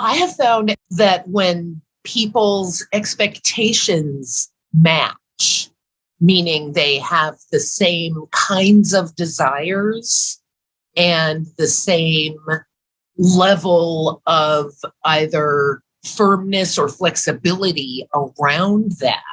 I have found that when people's expectations match, meaning they have the same kinds of desires and the same level of either firmness or flexibility around that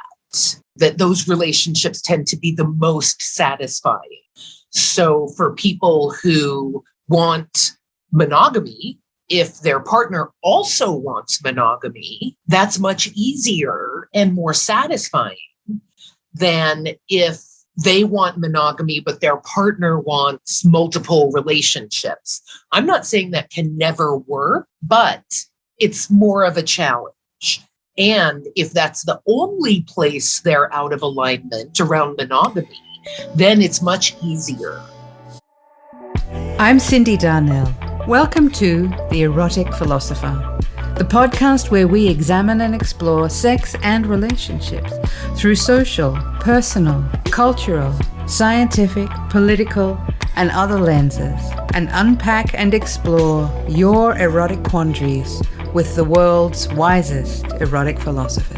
those relationships tend to be the most satisfying. So for people who want monogamy, if their partner also wants monogamy, that's much easier and more satisfying than if they want monogamy, but their partner wants multiple relationships. I'm not saying that can never work, but it's more of a challenge. And if that's the only place they're out of alignment around monogamy, then it's much easier. I'm Cindy Darnell. Welcome to The Erotic Philosopher, the podcast where we examine and explore sex and relationships through social, personal, cultural, scientific, political, and other lenses, and unpack and explore your erotic quandaries with the world's wisest erotic philosophers.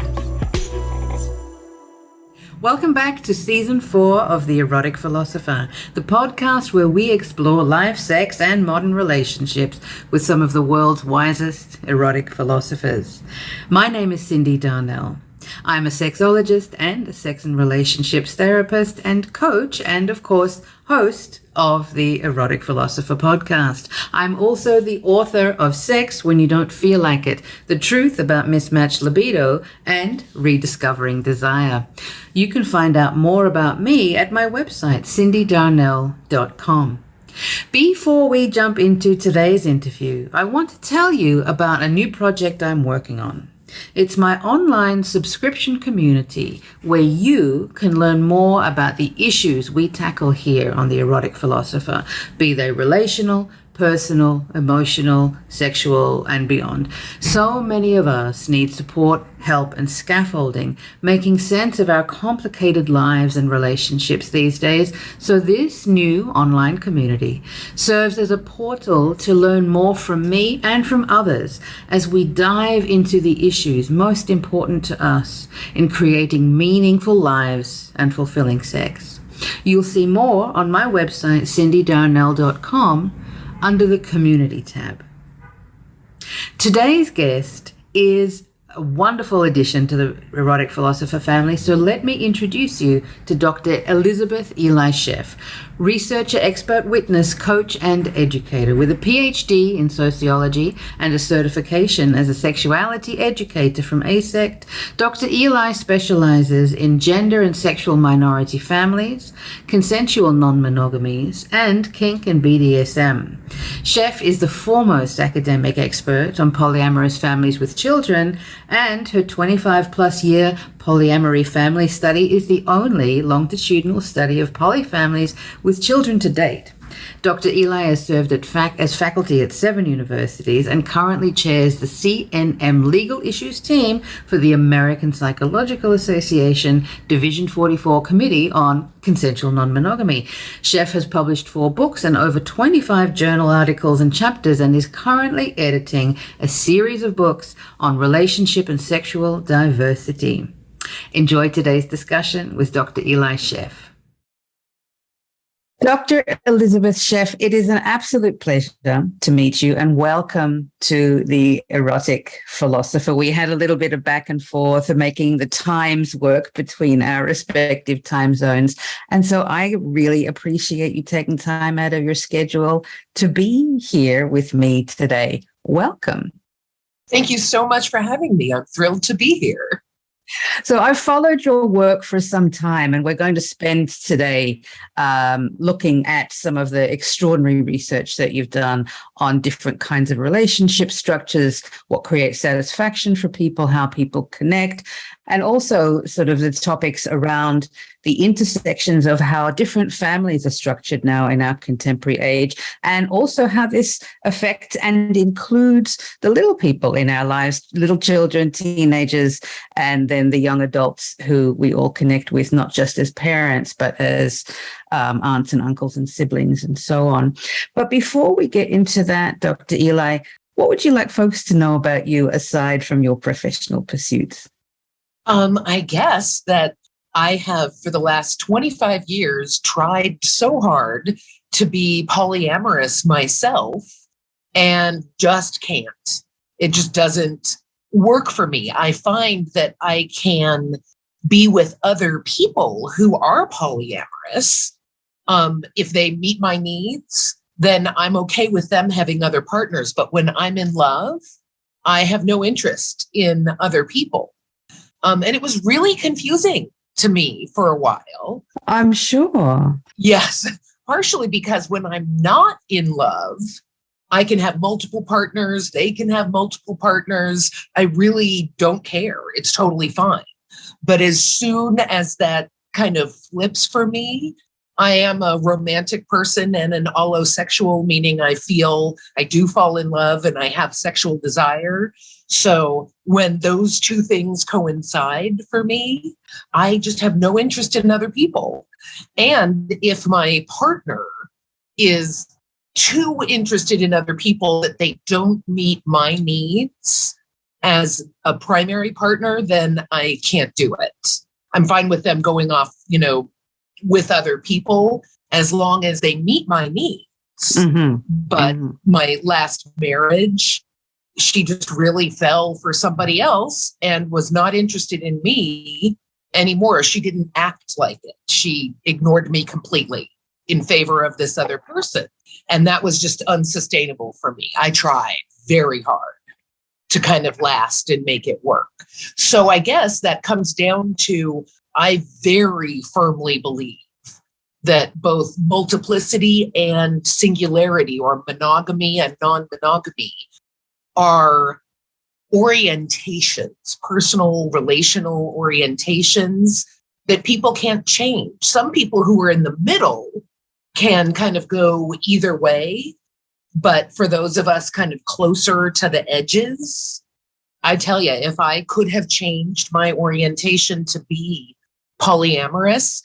Welcome back to Season 4 of The Erotic Philosopher, the podcast where we explore life, sex, and modern relationships with some of the world's wisest erotic philosophers. My name is Cindy Darnell. I'm a sexologist and a sex and relationships therapist and coach, and of course, host of the Erotic Philosopher podcast. I'm also the author of Sex When You Don't Feel Like It, The Truth About Mismatched Libido, and Rediscovering Desire. You can find out more about me at my website, cindydarnell.com. Before we jump into today's interview, I want to tell you about a new project I'm working on. It's my online subscription community where you can learn more about the issues we tackle here on The Erotic Philosopher, be they relational, personal, emotional, sexual, and beyond. So many of us need support, help, and scaffolding, making sense of our complicated lives and relationships these days. So this new online community serves as a portal to learn more from me and from others as we dive into the issues most important to us in creating meaningful lives and fulfilling sex. You'll see more on my website, cindydarnell.com, under the Community tab. Today's guest is a wonderful addition to the Erotic Philosopher family, so let me introduce you to Dr. Elisabeth Eli Sheff, researcher, expert witness, coach, and educator with a PhD in Sociology and a certification as a Sexuality Educator from AASECT. Dr. Eli specializes in gender and sexual minority families, consensual non-monogamies, and kink and BDSM. Sheff is the foremost academic expert on polyamorous families with children, and her 25-plus year Polyamory Family Study is the only longitudinal study of polyfamilies with children to date. Dr. Eli has served as faculty at 7 universities and currently chairs the CNM Legal Issues Team for the American Psychological Association Division 44 Committee on Consensual Non-Monogamy. Sheff has published 4 books and over 25 journal articles and chapters, and is currently editing a series of books on relationship and sexual diversity. Enjoy today's discussion with Dr. Eli Sheff. Dr. Elisabeth Sheff, it is an absolute pleasure to meet you, and welcome to the Erotic Philosopher. We had a little bit of back and forth of making the times work between our respective time zones. And so I really appreciate you taking time out of your schedule to be here with me today. Welcome. Thank you so much for having me. I'm thrilled to be here. So I've followed your work for some time, and we're going to spend today looking at some of the extraordinary research that you've done on different kinds of relationship structures, what creates satisfaction for people, how people connect, and also sort of the topics around the intersections of how different families are structured now in our contemporary age, and also how this affects and includes the little people in our lives, little children, teenagers, and then the young adults who we all connect with, not just as parents, but as aunts and uncles and siblings and so on. But before we get into that, Dr. Eli, What would you like folks to know about you aside from your professional pursuits? I guess that I have, for the last 25 years, tried so hard to be polyamorous myself and just can't. It just doesn't work for me. I find that I can be with other people who are polyamorous. If they meet my needs, then I'm okay with them having other partners. But when I'm in love, I have no interest in other people. And it was really confusing to me for a while. I'm sure. Yes, partially because when I'm not in love, I can have multiple partners. They can have multiple partners. I really don't care. It's totally fine. But as soon as that kind of flips for me, I am a romantic person and an allosexual, meaning I do fall in love and I have sexual desire. So when those two things coincide for me, I just have no interest in other people. And if my partner is too interested in other people that they don't meet my needs as a primary partner, then I can't do it. I'm fine with them going off, with other people as long as they meet my needs. Mm-hmm. But my last marriage, she just really fell for somebody else and was not interested in me anymore. She didn't act like it. She ignored me completely in favor of this other person. And that was just unsustainable for me. I tried very hard to kind of last and make it work. So I guess that comes down to, I very firmly believe that both multiplicity and singularity, or monogamy and non-monogamy, are orientations, personal, relational orientations that people can't change. Some people who are in the middle can kind of go either way. But for those of us kind of closer to the edges, I tell you, if I could have changed my orientation to be polyamorous,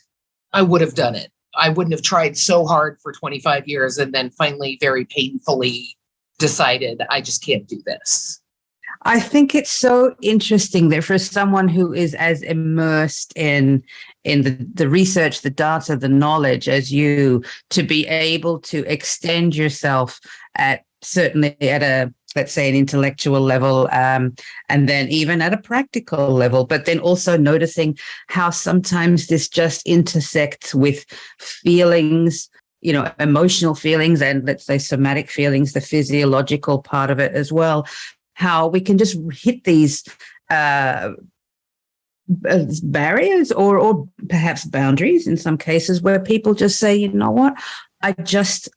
I would have done it. I wouldn't have tried so hard for 25 years and then finally very painfully decided I just can't do this. I think it's so interesting that for someone who is as immersed in the research, the data, the knowledge as you, to be able to extend yourself certainly at a, let's say, an intellectual level, and then even at a practical level, but then also noticing how sometimes this just intersects with feelings, emotional feelings, and let's say somatic feelings, the physiological part of it as well. How we can just hit these barriers or perhaps boundaries in some cases where people just say, you know what, I just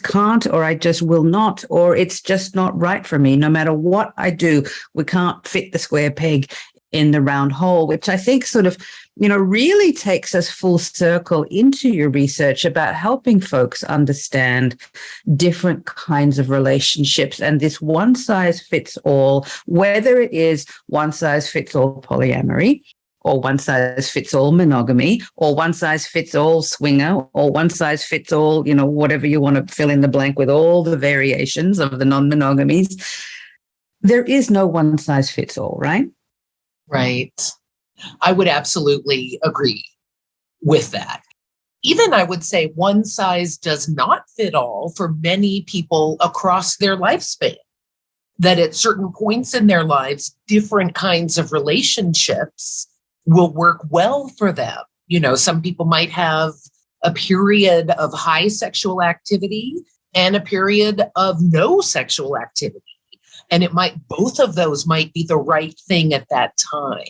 can't, or I just will not, or it's just not right for me. No matter what I do, we can't fit the square peg in the round hole, which I think sort of, really takes us full circle into your research about helping folks understand different kinds of relationships and this one size fits all, whether it is one size fits all polyamory, or one size fits all monogamy, or one size fits all swinger, or one size fits all, whatever you want to fill in the blank with all the variations of the non-monogamies. There is no one size fits all, right? Right. I would absolutely agree with that. Even I would say one size does not fit all for many people across their lifespan, that at certain points in their lives, different kinds of relationships will work well for them. Some people might have a period of high sexual activity and a period of no sexual activity. And both of those might be the right thing at that time.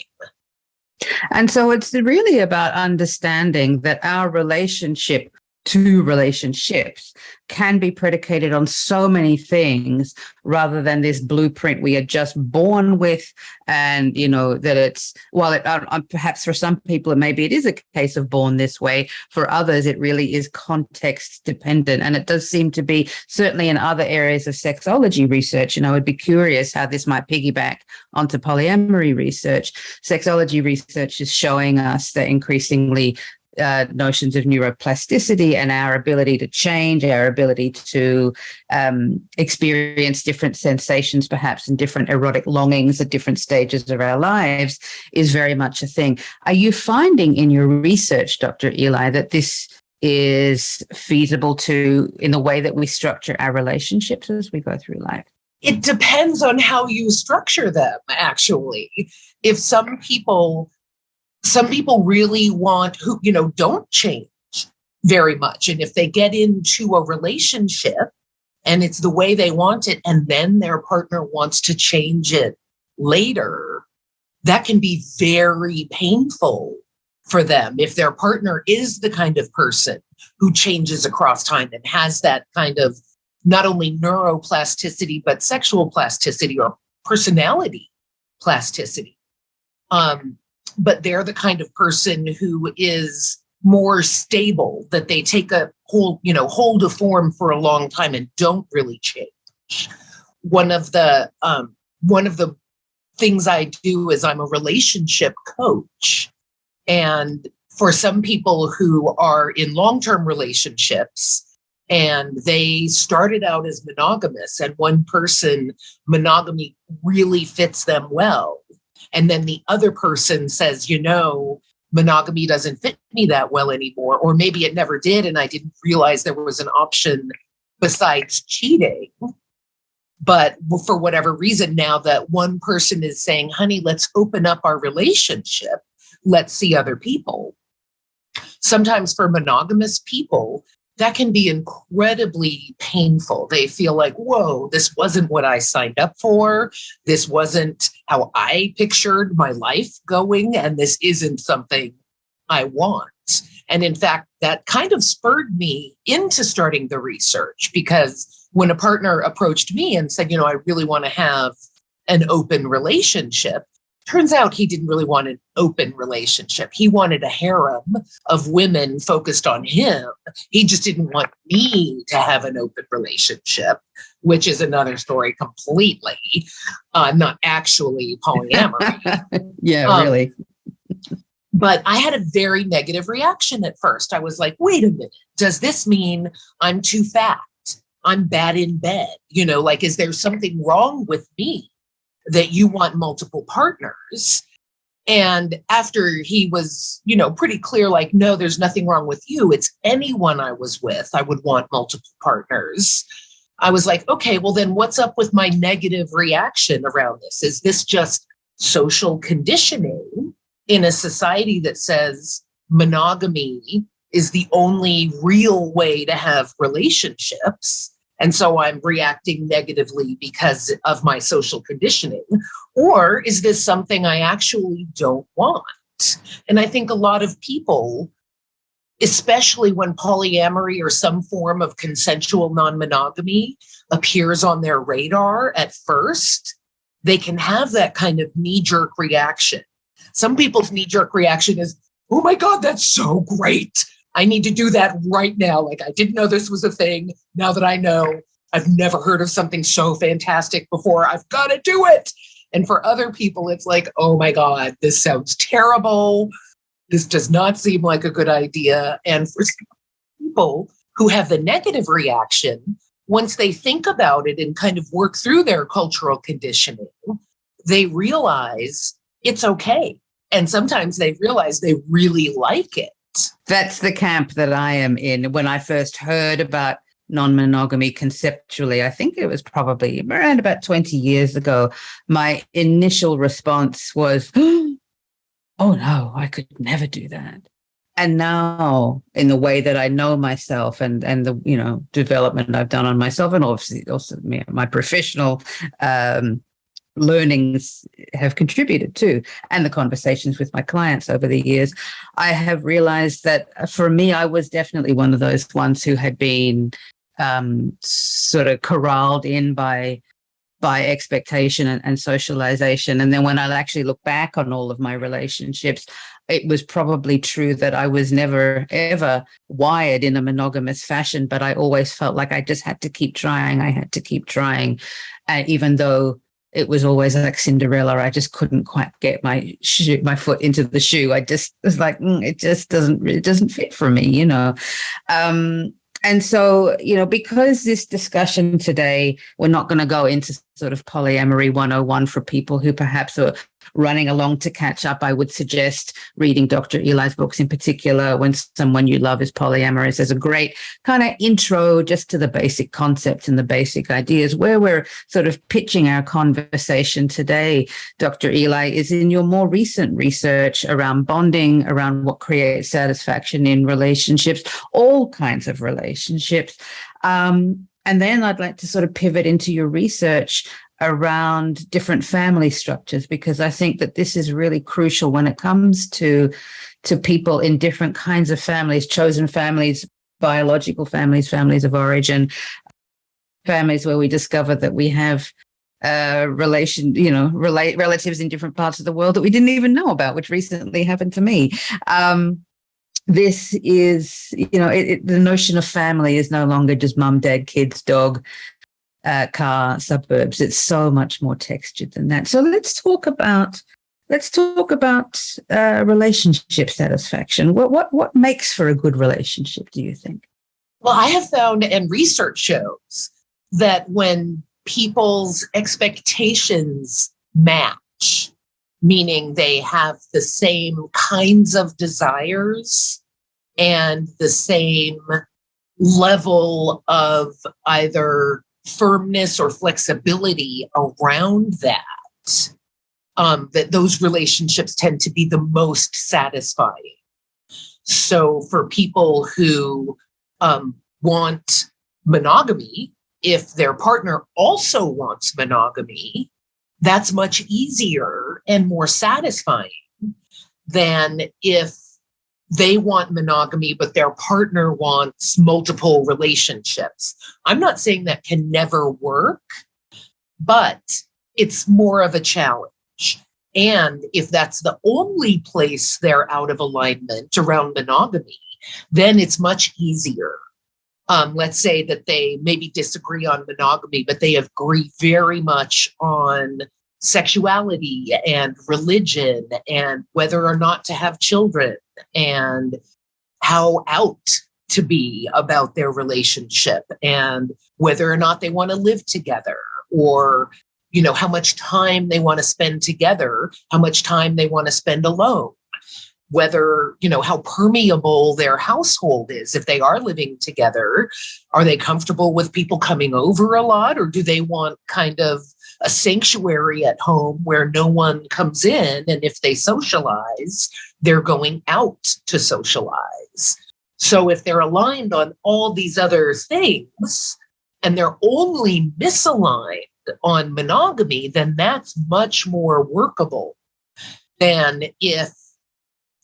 And so it's really about understanding that our relationship to relationships can be predicated on so many things rather than this blueprint we are just born with. And, that it's, perhaps for some people, maybe it is a case of born this way. For others, it really is context dependent. And it does seem to be certainly in other areas of sexology research. I'd be curious how this might piggyback onto polyamory research. Sexology research is showing us that increasingly notions of neuroplasticity and our ability to change, our ability to experience different sensations, perhaps, and different erotic longings at different stages of our lives is very much a thing. Are you finding in your research, Dr. Eli, that this is feasible in the way that we structure our relationships as we go through life? It depends on how you structure them, actually. If some people really want, who, don't change very much. And if they get into a relationship and it's the way they want it, and then their partner wants to change it later, that can be very painful for them. If their partner is the kind of person who changes across time and has that kind of not only neuroplasticity, but sexual plasticity or personality plasticity. But they're the kind of person who is more stable, that they take a hold a form for a long time and don't really change. One of the things I do is I'm a relationship coach. And for some people who are in long-term relationships and they started out as monogamous, and one person, monogamy really fits them well. And then the other person says, monogamy doesn't fit me that well anymore, or maybe it never did, and I didn't realize there was an option besides cheating. But for whatever reason, now that one person is saying, honey, let's open up our relationship, let's see other people. Sometimes for monogamous people, that can be incredibly painful. They feel like, whoa, this wasn't what I signed up for. This wasn't how I pictured my life going, and this isn't something I want. And in fact, that kind of spurred me into starting the research, because when a partner approached me and said, I really want to have an open relationship, turns out he didn't really want an open relationship. He wanted a harem of women focused on him. He just didn't want me to have an open relationship, which is another story completely, not actually polyamory. Yeah, really. But I had a very negative reaction at first. I was like, wait a minute, does this mean I'm too fat? I'm bad in bed? Is there something wrong with me that you want multiple partners? And after he was, pretty clear, like, no, there's nothing wrong with you. It's anyone I was with, I would want multiple partners. I was like, okay, well then what's up with my negative reaction around this? Is this just social conditioning in a society that says monogamy is the only real way to have relationships? And so I'm reacting negatively because of my social conditioning. Or is this something I actually don't want? And I think a lot of people, especially when polyamory or some form of consensual non-monogamy appears on their radar at first, they can have that kind of knee-jerk reaction. Some people's knee-jerk reaction is, oh my God, that's so great. I need to do that right now. Like, I didn't know this was a thing. Now that I know, I've never heard of something so fantastic before. I've got to do it. And for other people, it's like, oh my God, this sounds terrible. This does not seem like a good idea. And for people who have the negative reaction, once they think about it and kind of work through their cultural conditioning, they realize it's okay. And sometimes they realize they really like it. That's the camp that I am in. When I first heard about non-monogamy conceptually, I think it was probably around about 20 years ago, my initial response was, oh no, I could never do that. And now, in the way that I know myself and the development I've done on myself, and obviously also my professional learnings have contributed to, and the conversations with my clients over the years, I have realized that for me, I was definitely one of those ones who had been sort of corralled in by expectation and socialization. And then when I actually look back on all of my relationships, it was probably true that I was never, ever wired in a monogamous fashion, but I always felt like I just had to keep trying. I had to keep trying, even though it was always like Cinderella. I just couldn't quite get my foot into the shoe. I just was like, it doesn't fit for me, you know. And so, you know, because this discussion today, we're not going to go into sort of polyamory 101 for people who perhaps are running along to catch up. I would suggest reading Dr. Eli's books, in particular, When Someone You Love is Polyamorous, as a great kind of intro just to the basic concepts and the basic ideas. Where we're sort of pitching our conversation today, Dr. Eli, is in your more recent research around bonding, around what creates satisfaction in relationships, all kinds of relationships. And then I'd like to sort of pivot into your research around different family structures, because I think that this is really crucial when it comes to people in different kinds of families, chosen families, biological families, families of origin, families where we discover that we have relatives in different parts of the world that we didn't even know about, which recently happened to me. This is, you know, the notion of family is no longer just mum, dad, kids, dog, car, suburbs. It's so much more textured than that. So let's talk about relationship satisfaction. What makes for a good relationship, do you think? Well, I have found, and research shows, that when people's expectations match, meaning they have the same kinds of desires and the same level of either firmness or flexibility around that, that those relationships tend to be the most satisfying. So for people who want monogamy, if their partner also wants monogamy, that's much easier and more satisfying than if they want monogamy, but their partner wants multiple relationships. I'm not saying that can never work, but it's more of a challenge. And if that's the only place they're out of alignment around monogamy, then it's much easier. Let's say that they maybe disagree on monogamy, but they agree very much on sexuality and religion and whether or not to have children and how out to be about their relationship and whether or not they want to live together, or, you know, how much time they want to spend together, how much time they want to spend alone, whether, you know, how permeable their household is. If they are living together, are they comfortable with people coming over a lot, or do they want kind of a sanctuary at home where no one comes in, and if they socialize, they're going out to socialize? So if they're aligned on all these other things and they're only misaligned on monogamy, then that's much more workable than if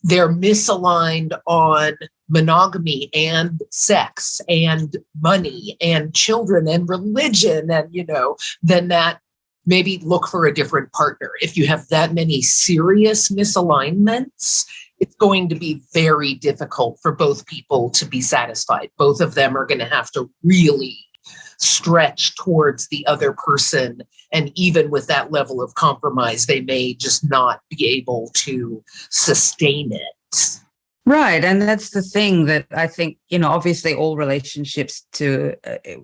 they're misaligned on monogamy and sex and money and children and religion, and, you know, then that maybe look for a different partner. If you have that many serious misalignments, it's going to be very difficult for both people to be satisfied. Both of them are going to have to really stretch towards the other person. And even with that level of compromise, they may just not be able to sustain it. Right. And that's the thing that I think, you know, obviously all relationships to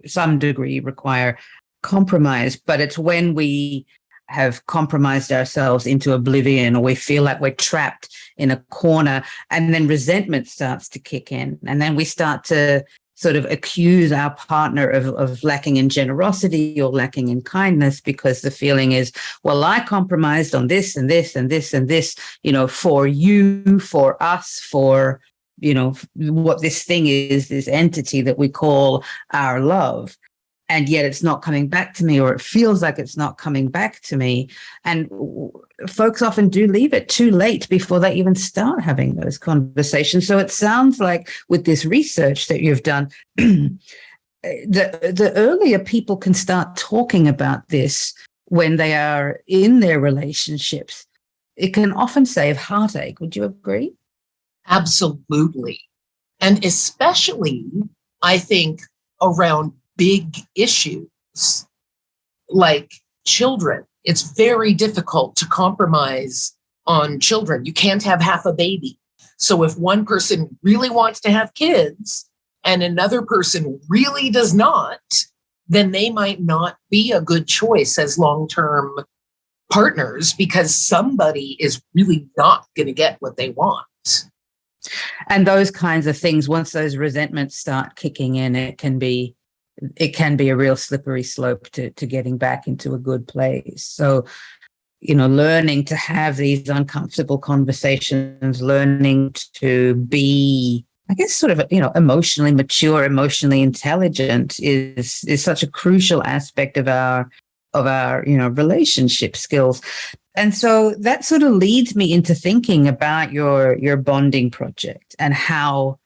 some degree require compromise, but it's when we have compromised ourselves into oblivion, or we feel like we're trapped in a corner, and then resentment starts to kick in, and then we start to sort of accuse our partner of lacking in generosity or lacking in kindness, because the feeling is, well, I compromised on this and this and this and this, you know, for you, for us, for, you know, what this thing is, this entity that we call our love. And yet it's not coming back to me, or it feels like it's not coming back to me. And folks often do leave it too late before they even start having those conversations. So it sounds like with this research that you've done, the earlier people can start talking about this when they are in their relationships, it can often save heartache. Would you agree? Absolutely. And especially, I think, around big issues like children it's very difficult to compromise on children. You can't have half a baby. So if one person really wants to have kids and another person really does not, then they might not be a good choice as long-term partners because somebody is really not going to get what they want. And those kinds of things, once those resentments start kicking in, it can be a real slippery slope to getting back into a good place. So, learning to have these uncomfortable conversations, learning to be, I guess, sort of, emotionally mature, emotionally intelligent is such a crucial aspect of our relationship skills. And so that sort of leads me into thinking about your bonding project and how,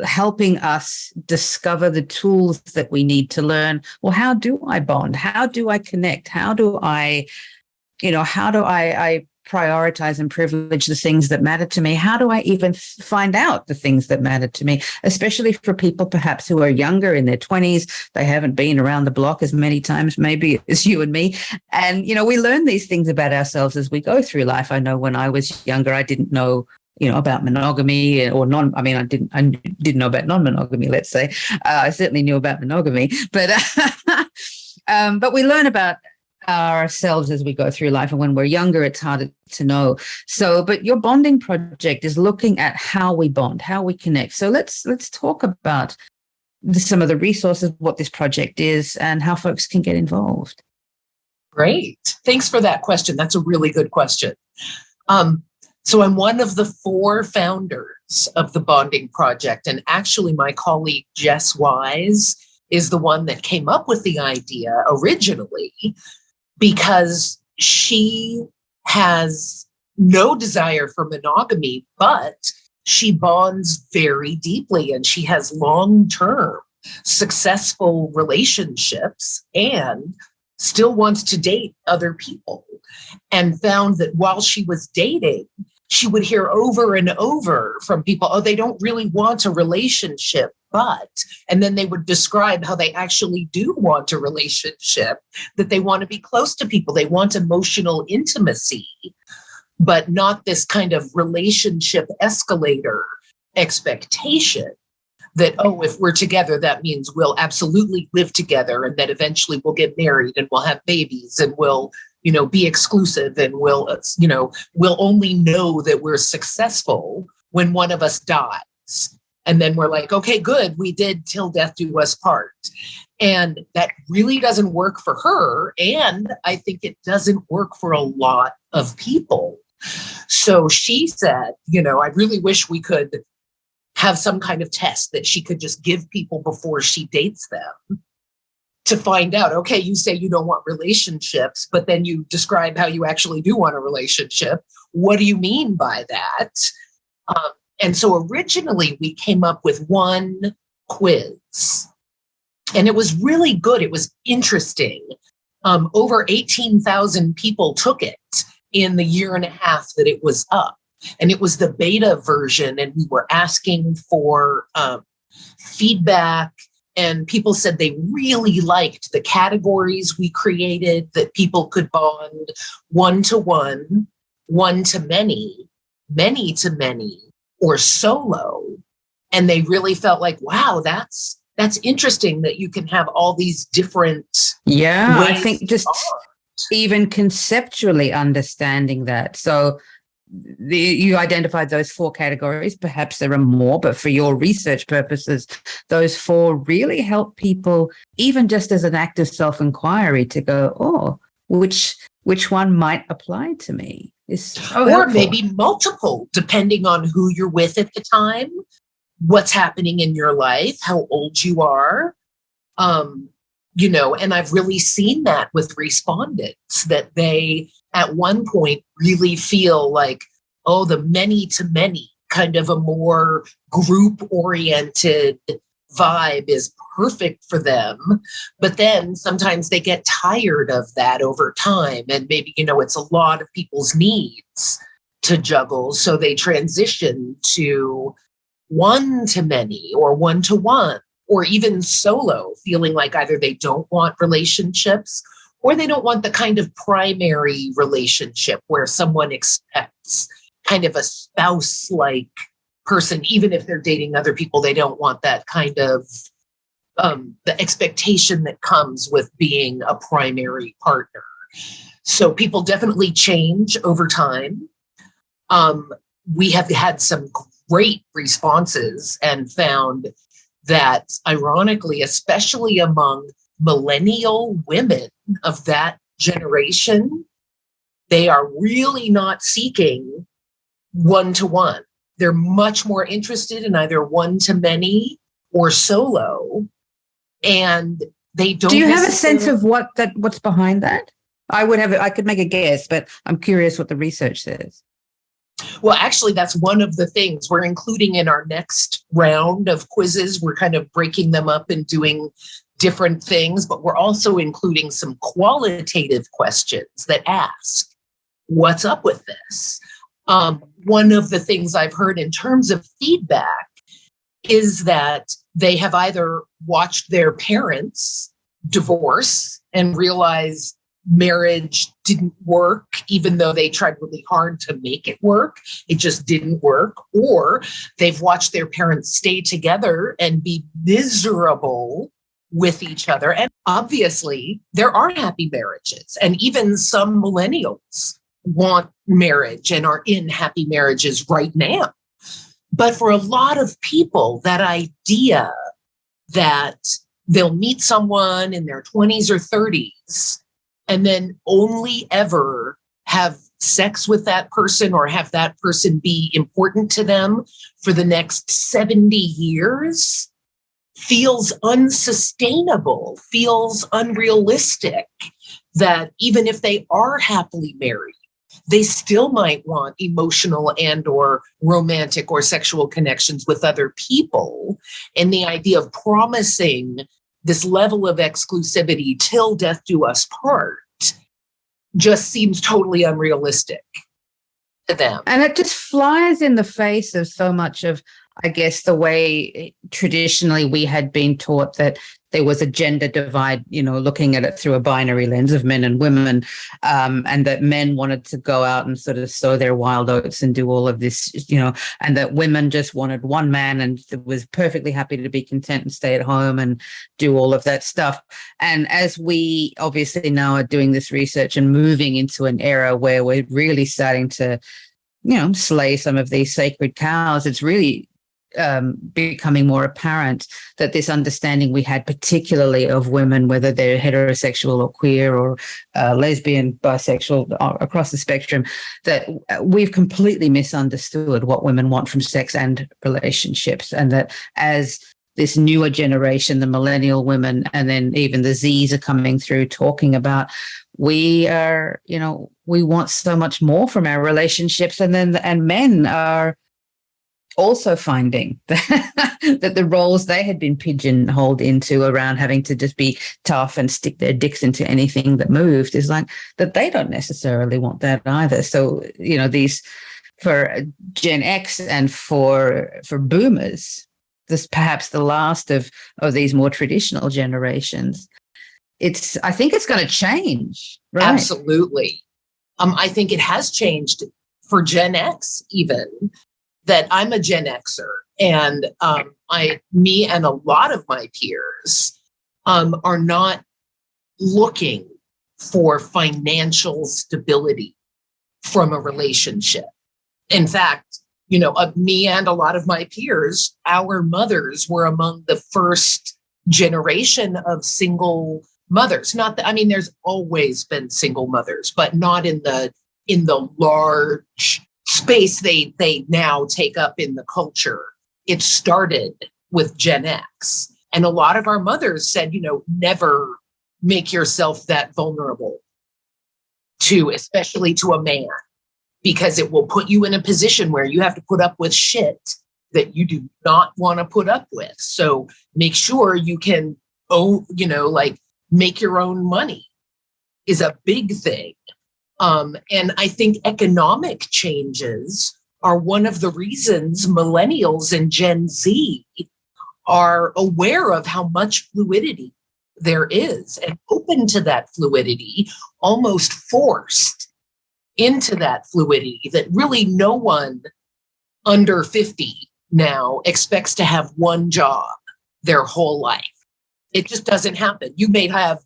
helping us discover the tools that we need to learn. Well, how do I bond? How do I connect? How do I prioritize and privilege the things that matter to me? How do I even find out the things that matter to me, especially for people perhaps who are younger in their 20s? They haven't been around the block as many times maybe as you and me. And, we learn these things about ourselves as we go through life. I know when I was younger, I didn't know, about monogamy or I didn't know about non-monogamy, let's say. I certainly knew about monogamy, but we learn about ourselves as we go through life, and when we're younger it's harder to know. So but your bonding project is looking at how we bond, how we connect. So let's talk about some of the resources, what this project is, and how folks can get involved. Great, thanks for that question. That's a really good question. So I'm one of the 4 founders of the bonding project, and actually my colleague Jess Wise is the one that came up with the idea originally, because she has no desire for monogamy, but she bonds very deeply and she has long-term successful relationships and still wants to date other people, and found that while she was dating, she would hear over and over from people, oh, they don't really want a relationship, but, and then they would describe how they actually do want a relationship, that they want to be close to people. They want emotional intimacy, but not this kind of relationship escalator expectation that, oh, if we're together, that means we'll absolutely live together and that eventually we'll get married and we'll have babies and we'll, be exclusive and we'll only know that we're successful when one of us dies. And then we're like, okay, good, we did till death do us part. And that really doesn't work for her. And I think it doesn't work for a lot of people. So she said, I really wish we could have some kind of test that she could just give people before she dates them to find out, okay, you say you don't want relationships, but then you describe how you actually do want a relationship. What do you mean by that? And so originally we came up with one quiz, and it was really good. It was interesting. Over 18,000 people took it in the year and a half that it was up. And it was the beta version, and we were asking for feedback, and people said they really liked the categories we created, that people could bond one-to-one, one-to-many, many-to-many, or solo. And they really felt like, wow, that's interesting that you can have all these different ways. I think just even conceptually understanding that. So you identified those 4 categories. Perhaps there are more, but for your research purposes, those 4 really help people, even just as an act of self-inquiry, to go, oh, which one might apply to me? Or maybe multiple, depending on who you're with at the time, what's happening in your life, how old you are. And I've really seen that with respondents, that they at one point really feel like, oh, the many to many, kind of a more group oriented vibe is perfect for them. But then sometimes they get tired of that over time. And maybe, it's a lot of people's needs to juggle. So they transition to one to many or one to one, or even solo, feeling like either they don't want relationships or they don't want the kind of primary relationship where someone expects kind of a spouse-like person, even if they're dating other people. They don't want that kind of the expectation that comes with being a primary partner. So people definitely change over time. We have had some great responses and found that, ironically, especially among millennial women of that generation, they are really not seeking one-to-one. They're much more interested in either one-to-many or solo, and they don't. Do you have a sense of what's behind that? I could make a guess, but I'm curious what the research says. Well, actually, that's one of the things we're including in our next round of quizzes. We're kind of breaking them up and doing different things, but we're also including some qualitative questions that ask, what's up with this? One of the things I've heard in terms of feedback is that they have either watched their parents divorce and realize marriage didn't work, even though they tried really hard to make it work. It just didn't work. Or they've watched their parents stay together and be miserable with each other. And obviously, there are happy marriages. And even some millennials want marriage and are in happy marriages right now. But for a lot of people, that idea that they'll meet someone in their 20s or 30s and then only ever have sex with that person or have that person be important to them for the next 70 years feels unsustainable, feels unrealistic, that even if they are happily married, they still might want emotional and or romantic or sexual connections with other people. And the idea of promising this level of exclusivity till death do us part just seems totally unrealistic to them. And it just flies in the face of so much of, I guess, the way traditionally we had been taught that there was a gender divide, looking at it through a binary lens of men and women, and that men wanted to go out and sort of sow their wild oats and do all of this, and that women just wanted one man and was perfectly happy to be content and stay at home and do all of that stuff. And as we obviously now are doing this research and moving into an era where we're really starting to, slay some of these sacred cows, it's really becoming more apparent that this understanding we had, particularly of women, whether they're heterosexual or queer or lesbian, bisexual, across the spectrum, that we've completely misunderstood what women want from sex and relationships. And that as this newer generation, the millennial women, and then even the Zs are coming through talking about, we are, we want so much more from our relationships. And men are also finding that the roles they had been pigeonholed into around having to just be tough and stick their dicks into anything that moved is like that they don't necessarily want that either. So, these for Gen X and for boomers, this perhaps the last of these more traditional generations. I think it's going to change. Right? Absolutely. I think it has changed for Gen X even. That I'm a Gen Xer, and me and a lot of my peers are not looking for financial stability from a relationship. In fact, me and a lot of my peers, our mothers were among the first generation of single mothers. Not that, there's always been single mothers, but not in the large space they now take up in the culture. It started with Gen X. And a lot of our mothers said, never make yourself that vulnerable especially to a man, because it will put you in a position where you have to put up with shit that you do not want to put up with. So make sure you can, make your own money is a big thing. And I think economic changes are one of the reasons millennials and Gen Z are aware of how much fluidity there is, and open to that fluidity, almost forced into that fluidity, that really no one under 50 now expects to have one job their whole life. It just doesn't happen. You may have,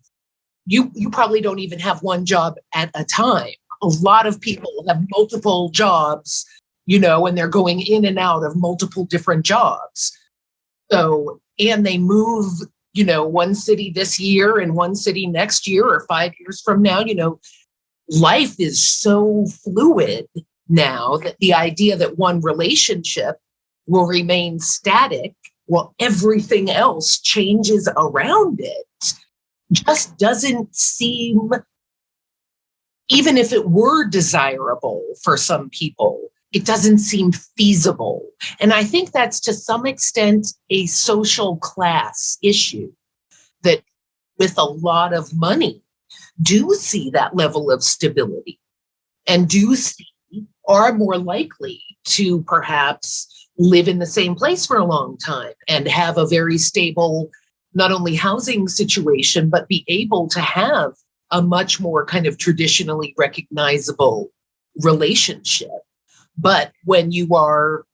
you probably don't even have one job at a time. A lot of people have multiple jobs, and they're going in and out of multiple different jobs. So, and they move, one city this year and one city next year or 5 years from now. Life is so fluid now that the idea that one relationship will remain static while everything else changes around it just doesn't seem, even if it were desirable for some people, it doesn't seem feasible. And I think that's to some extent a social class issue, that with a lot of money do see that level of stability and are more likely to perhaps live in the same place for a long time and have a very stable, not only housing situation, but be able to have a much more kind of traditionally recognizable relationship. But when you are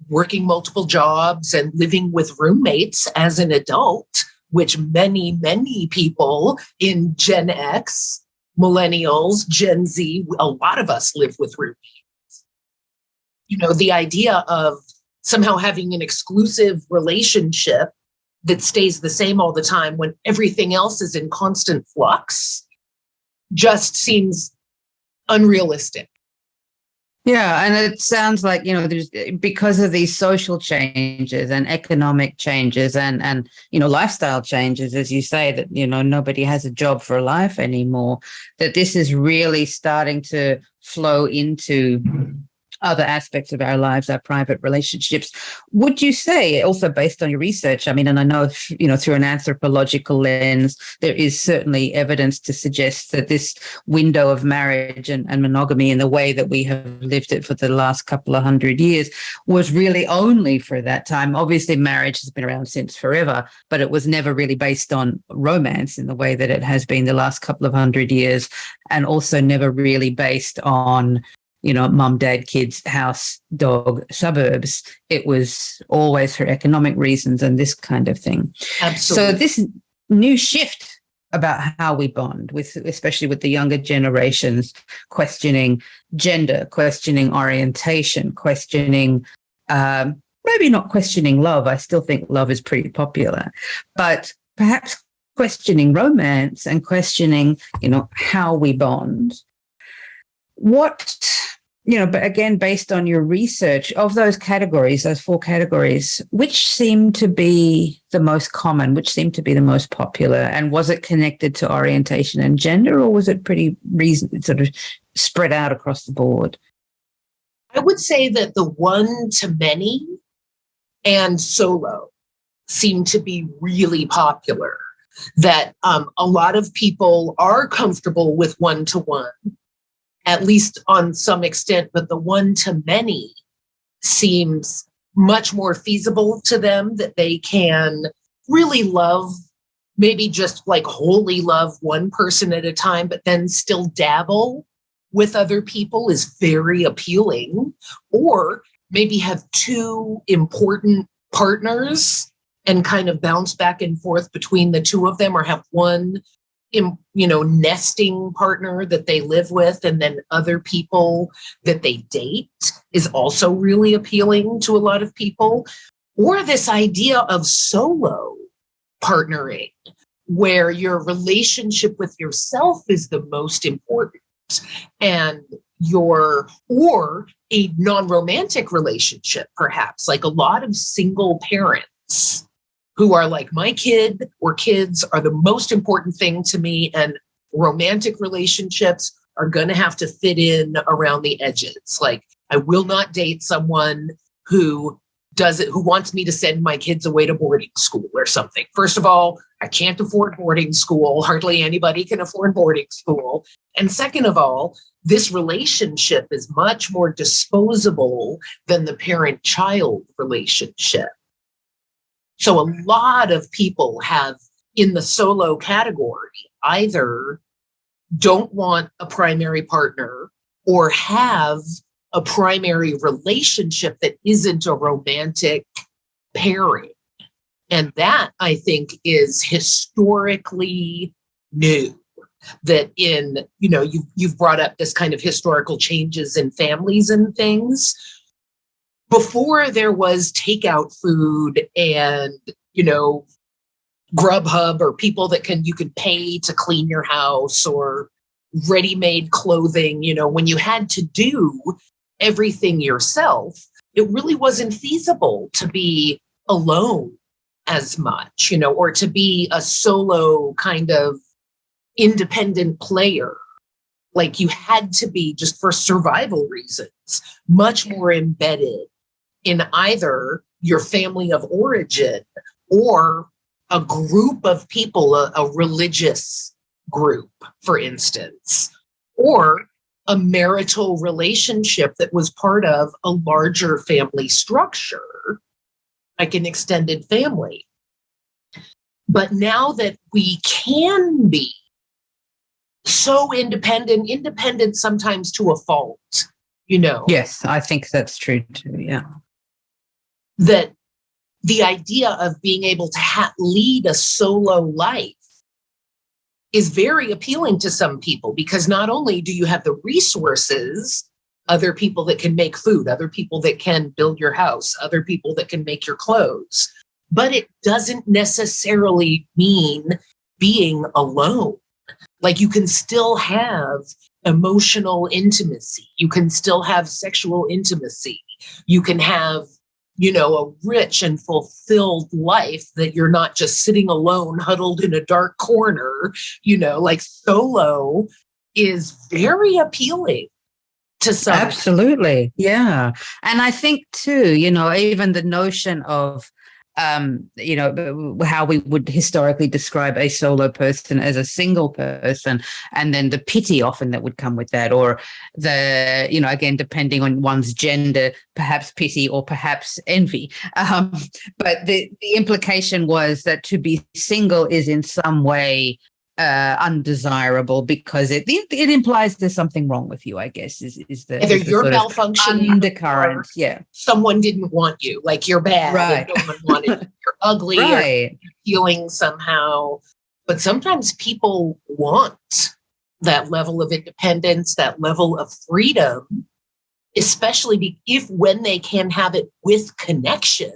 working multiple jobs and living with roommates as an adult, which many, many people in Gen X, millennials, Gen Z, a lot of us live with roommates. The idea of somehow having an exclusive relationship that stays the same all the time when everything else is in constant flux just seems unrealistic. Yeah, and it sounds like, there's, because of these social changes and economic changes and lifestyle changes, as you say, that, nobody has a job for life anymore, that this is really starting to flow into other aspects of our lives, our private relationships. Would you say, also based on your research, and I know, through an anthropological lens, there is certainly evidence to suggest that this window of marriage and monogamy in the way that we have lived it for the last couple of 100 years was really only for that time. Obviously, marriage has been around since forever, but it was never really based on romance in the way that it has been the last couple of 100 years, and also never really based on mum, dad, kids, house, dog, suburbs. It was always for economic reasons and this kind of thing. Absolutely. So this new shift about how we bond, especially with the younger generations, questioning gender, questioning orientation, questioning, maybe not questioning love. I still think love is pretty popular, but perhaps questioning romance and questioning, how we bond. What, but again, based on your research of those categories, those 4 categories, which seem to be the most common, which seem to be the most popular? And was it connected to orientation and gender, or was it pretty sort of spread out across the board? I would say that the one-to-many and solo seem to be really popular, that a lot of people are comfortable with one-to-one, at least on some extent, but the one-to-many seems much more feasible to them, that they can really love, maybe just like wholly love one person at a time, but then still dabble with other people is very appealing. Or maybe have 2 important partners and kind of bounce back and forth between the 2 of them, or have one nesting partner that they live with, and then other people that they date is also really appealing to a lot of people. Or this idea of solo partnering, where your relationship with yourself is the most important, and or a non-romantic relationship, perhaps, like a lot of single parents who are like, my kid or kids are the most important thing to me, and romantic relationships are going to have to fit in around the edges. Like, I will not date someone who wants me to send my kids away to boarding school or something. First of all, I can't afford boarding school. Hardly anybody can afford boarding school. And second of all, this relationship is much more disposable than the parent-child relationship. So a lot of people have in the solo category either don't want a primary partner or have a primary relationship that isn't a romantic pairing. And that, I think, is historically new. That you've brought up this kind of historical changes in families and things. Before there was takeout food and, Grubhub or people that you can pay to clean your house or ready-made clothing, when you had to do everything yourself, it really wasn't feasible to be alone as much, or to be a solo kind of independent player. Like you had to be, just for survival reasons, much more embedded in either your family of origin or a group of people, a religious group, for instance, or a marital relationship that was part of a larger family structure, like an extended family. But now that we can be so independent sometimes to a fault, Yes, I think that's true too, yeah. That the idea of being able to lead a solo life is very appealing to some people, because not only do you have the resources, other people that can make food, other people that can build your house, other people that can make your clothes, but it doesn't necessarily mean being alone. Like you can still have emotional intimacy. You can still have sexual intimacy. You can have, a rich and fulfilled life that you're not just sitting alone, huddled in a dark corner, like solo is very appealing to some. Absolutely. Yeah. And I think too, even the notion of, how we would historically describe a solo person as a single person, and then the pity often that would come with that, or the, again, depending on one's gender, perhaps pity or perhaps envy. But the implication was that to be single is in some way undesirable, because it implies there's something wrong with you, I guess, is the either you're malfunctioning undercurrent. Yeah, someone didn't want you, like you're bad, right. And no one wanted you. You're ugly, right. Or you're feeling somehow. But sometimes people want that level of independence, that level of freedom, especially when they can have it with connection.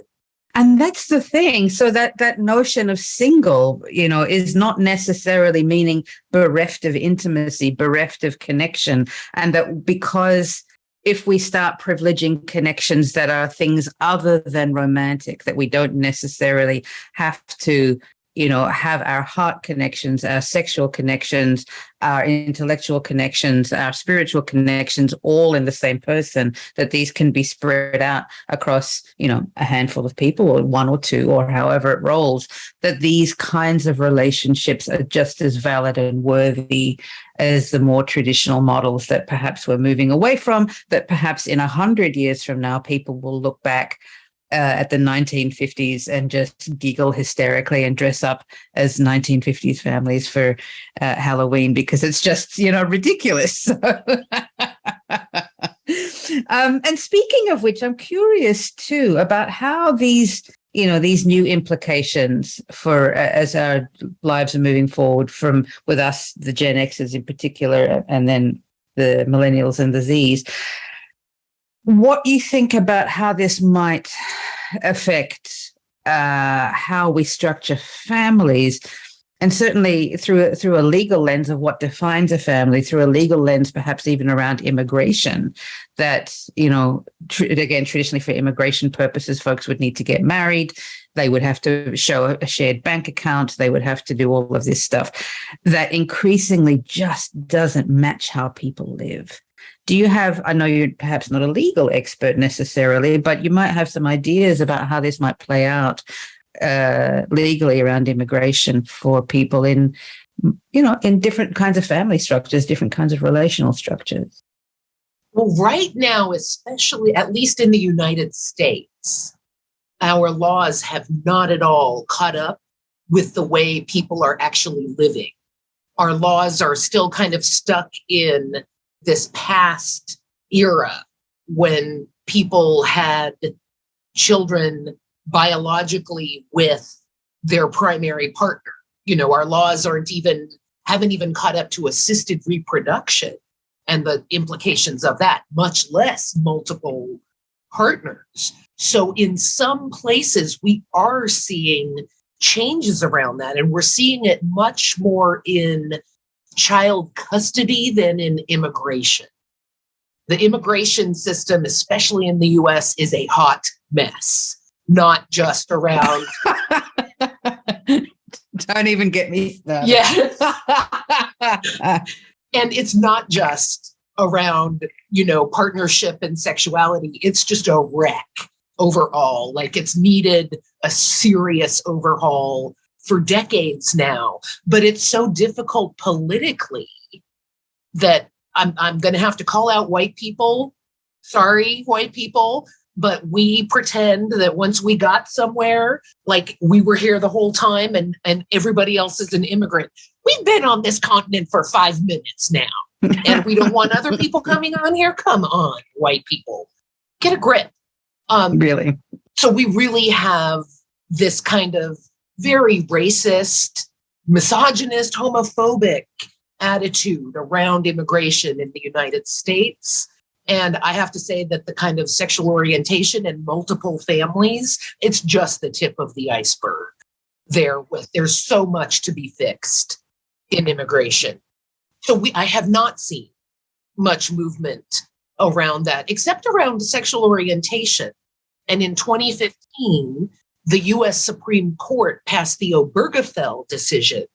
And that's the thing. So that notion of single, is not necessarily meaning bereft of intimacy, bereft of connection. And that because if we start privileging connections that are things other than romantic, that we don't necessarily have to, have our heart connections, our sexual connections, our intellectual connections, our spiritual connections, all in the same person, that these can be spread out across, a handful of people, or one or two, or however it rolls, that these kinds of relationships are just as valid and worthy as the more traditional models that perhaps we're moving away from, that perhaps in 100 years from now, people will look back at the 1950s and just giggle hysterically and dress up as 1950s families for Halloween, because it's just, ridiculous. And speaking of which, I'm curious too about how these new implications for as our lives are moving forward, with us, the Gen Xers in particular, and then the millennials and the Zs, what you think about how this might affect how we structure families, and certainly through a legal lens of what defines a family, through a legal lens perhaps even around immigration, that, again, traditionally for immigration purposes, folks would need to get married. They would have to show a shared bank account. They would have to do all of this stuff that increasingly just doesn't match how people live. Do you have, I know you're perhaps not a legal expert necessarily, but you might have some ideas about how this might play out legally around immigration for people in different kinds of family structures, different kinds of relational structures. Well, right now, especially, at least in the United States, our laws have not at all caught up with the way people are actually living. Our laws are still kind of stuck in this past era when people had children biologically with their primary partner. Our laws haven't even caught up to assisted reproduction and the implications of that, much less multiple partners. So in some places, we are seeing changes around that, and we're seeing it much more in child custody than in immigration. The immigration system, especially in the US, is a hot mess, not just around. Don't even get me started. Yeah. And it's not just around, partnership and sexuality. It's just a wreck overall. Like, it's needed a serious overhaul for decades now. But it's so difficult politically that I'm going to have to call out white people. Sorry, white people. But we pretend that once we got somewhere, like we were here the whole time and everybody else is an immigrant. We've been on this continent for 5 minutes now. And we don't want other people coming on here. Come on, white people. Get a grip. Really? So we really have this kind of very racist, misogynist, homophobic attitude around immigration in the United States. And I have to say that the kind of sexual orientation and multiple families, it's just the tip of the iceberg. There's so much to be fixed in immigration. So I have not seen much movement around that, except around sexual orientation. And in 2015, the US Supreme Court passed the Obergefell decision,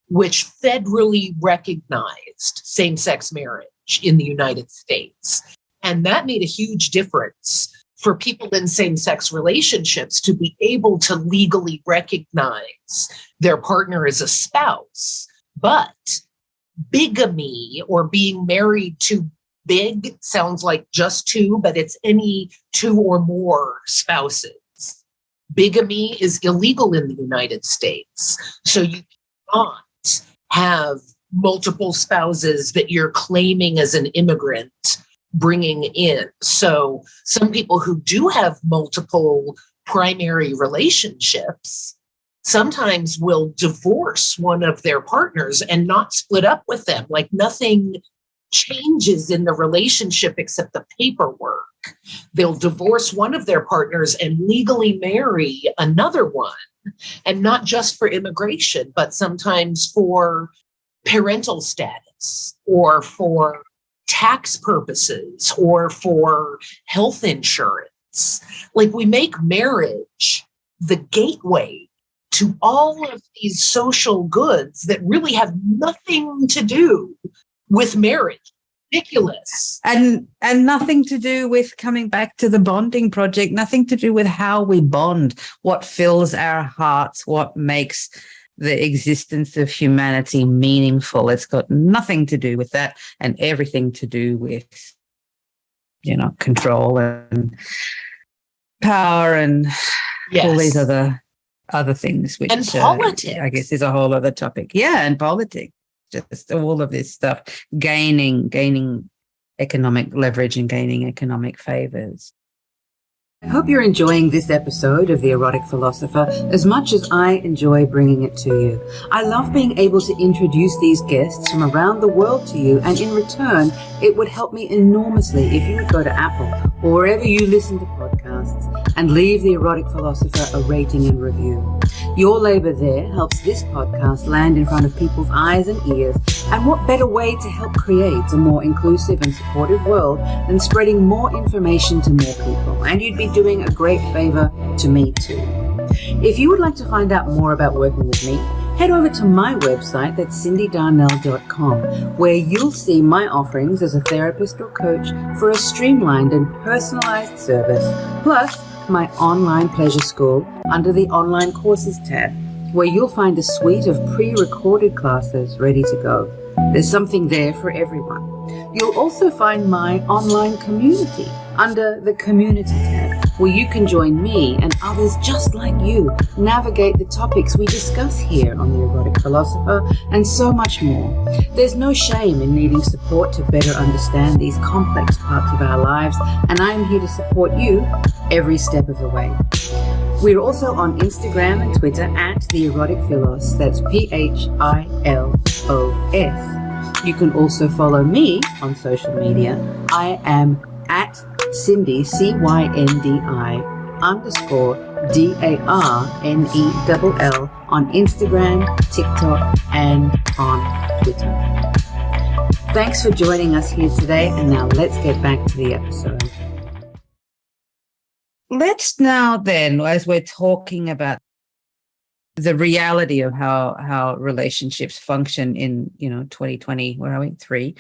which federally recognized same-sex marriage in the United States. And that made a huge difference for people in same-sex relationships to be able to legally recognize their partner as a spouse. But bigamy, or being married to big, sounds like just two, but it's any two or more spouses. Bigamy is illegal in the United States. So you cannot have multiple spouses that you're claiming as an immigrant bringing in. So some people who do have multiple primary relationships sometimes will divorce one of their partners and not split up with them. Like, nothing changes in the relationship except the paperwork. They'll divorce one of their partners and legally marry another one. And not just for immigration, but sometimes for parental status, or for tax purposes, or for health insurance. Like, we make marriage the gateway to all of these social goods that really have nothing to do with marriage. Ridiculous. And nothing to do with, coming back to the bonding project, nothing to do with how we bond, what fills our hearts, what makes the existence of humanity meaningful. It's got nothing to do with that, and everything to do with, control and power and all these other things, which and politics. I guess is a whole other topic. Yeah, and politics. Just all of this stuff, gaining economic leverage and gaining economic favors. I hope you're enjoying this episode of The Erotic Philosopher as much as I enjoy bringing it to you. I love being able to introduce these guests from around the world to you, and in return, it would help me enormously if you would go to Apple or wherever you listen to podcasts and leave The Erotic Philosopher a rating and review. Your labor there helps this podcast land in front of people's eyes and ears, and what better way to help create a more inclusive and supportive world than spreading more information to more people, and you'd be doing a great favor to me too. If you would like to find out more about working with me, head over to my website, that's cindydarnell.com, where you'll see my offerings as a therapist or coach for a streamlined and personalized service, plus my online pleasure school under the online courses tab, where you'll find a suite of pre-recorded classes ready to go. There's something there for everyone. You'll also find my online community under the community tab, where you can join me and others just like you navigate the topics we discuss here on the Erotic Philosopher and so much more. There's no shame in needing support to better understand these complex parts of our lives, and I am here to support you every step of the way. We're also on Instagram and Twitter at The Erotic Philos, that's Philos. You can also follow me on social media. I am at Cindy, CYNDI_DARNELL on Instagram, TikTok, and on Twitter. Thanks for joining us here today, and now let's get back to the episode. Let's now then, as we're talking about the reality of how relationships function in 2020, where are we? We're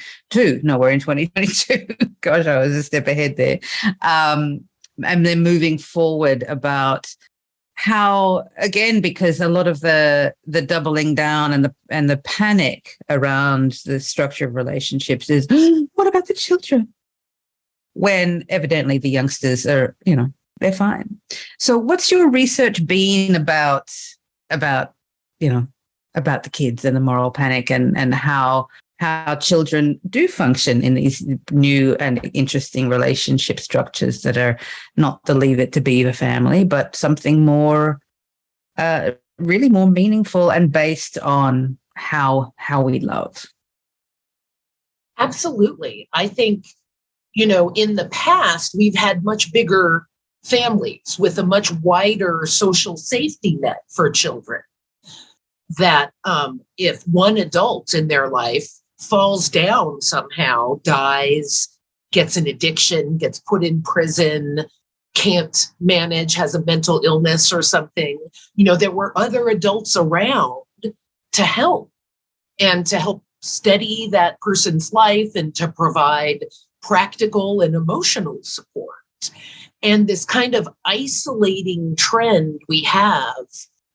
in 2022. Gosh, I was a step ahead there. And then moving forward about how, again, because a lot of the doubling down and the panic around the structure of relationships is, what about the children? When evidently the youngsters are, they're fine. So what's your research been about the kids and the moral panic and how children do function in these new and interesting relationship structures that are not the leave it to beaver family, but something more, really more meaningful and based on how we love? Absolutely. I think, in the past, we've had much bigger families with a much wider social safety net for children, that if one adult in their life falls down somehow, dies, gets an addiction, gets put in prison, can't manage, has a mental illness or something, there were other adults around to help steady that person's life and to provide practical and emotional support. And this kind of isolating trend we have,